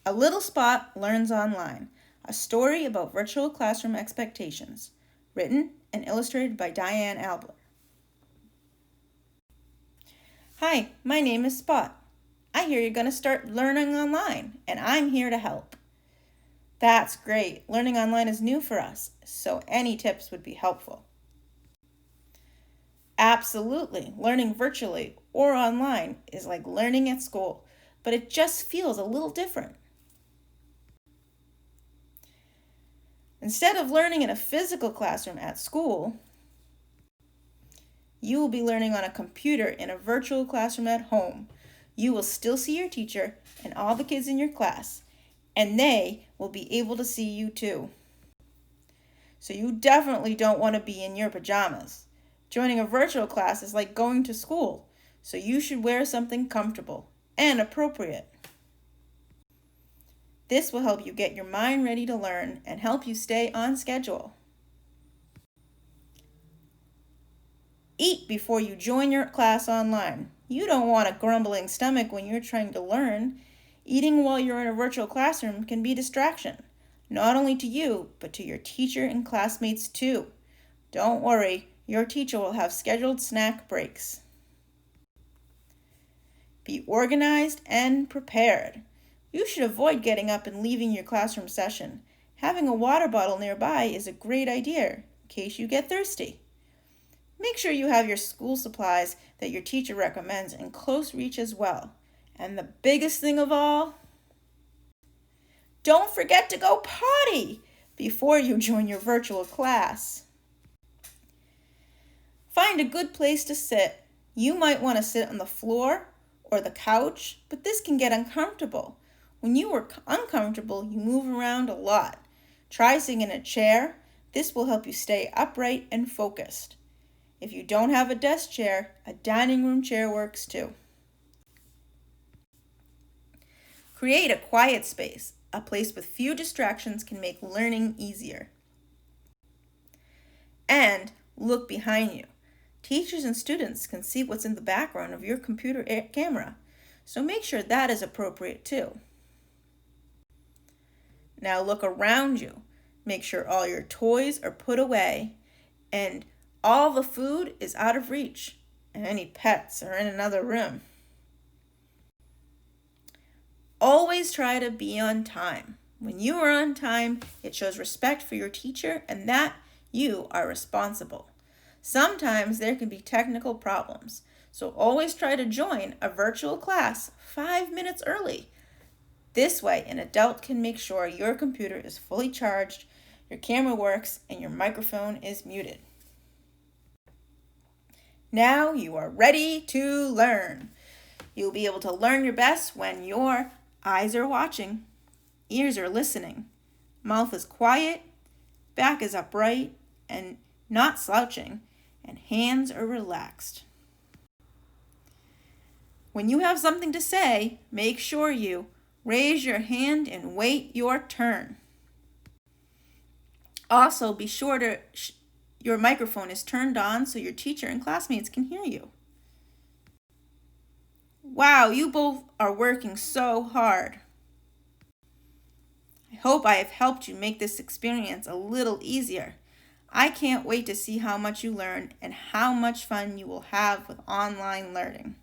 A Little Spot Learns Online, a story about virtual classroom expectations, written and illustrated by Diane Alber. Hi, my name is Spot. I hear you're going to start learning online, and I'm here to help. That's great. Learning online is new for us, so any tips would be helpful. Absolutely. Learning virtually or online is like learning at school, but it just feels a little different. Instead of learning in a physical classroom at school, you will be learning on a computer in a virtual classroom at home. You will still see your teacher and all the kids in your class, and they will be able to see you too. So you definitely don't want to be in your pajamas. Joining a virtual class is like going to school, so you should wear something comfortable and appropriate. This will help you get your mind ready to learn and help you stay on schedule. Eat before you join your class online. You don't want a grumbling stomach when you're trying to learn. Eating while you're in a virtual classroom can be a distraction, not only to you, but to your teacher and classmates too. Don't worry, your teacher will have scheduled snack breaks. Be organized and prepared. You should avoid getting up and leaving your classroom session. Having a water bottle nearby is a great idea in case you get thirsty. Make sure you have your school supplies that your teacher recommends in close reach as well. And the biggest thing of all, don't forget to go potty before you join your virtual class. Find a good place to sit. You might want to sit on the floor or the couch, but this can get uncomfortable. When you are uncomfortable, you move around a lot. Try sitting in a chair. This will help you stay upright and focused. If you don't have a desk chair, a dining room chair works too. Create a quiet space. A place with few distractions can make learning easier. And look behind you. Teachers and students can see what's in the background of your computer camera, so make sure that is appropriate too. Now look around you. Make sure all your toys are put away and all the food is out of reach, and any pets are in another room. Always try to be on time. When you are on time, it shows respect for your teacher and that you are responsible. Sometimes there can be technical problems, so always try to join a virtual class 5 minutes early. This way, an adult can make sure your computer is fully charged, your camera works, and your microphone is muted. Now you are ready to learn. You'll be able to learn your best when your eyes are watching, ears are listening, mouth is quiet, back is upright and not slouching, and hands are relaxed. When you have something to say, make sure you raise your hand and wait your turn. Also, be sure your microphone is turned on so your teacher and classmates can hear you. Wow, you both are working so hard. I hope I have helped you make this experience a little easier. I can't wait to see how much you learn and how much fun you will have with online learning.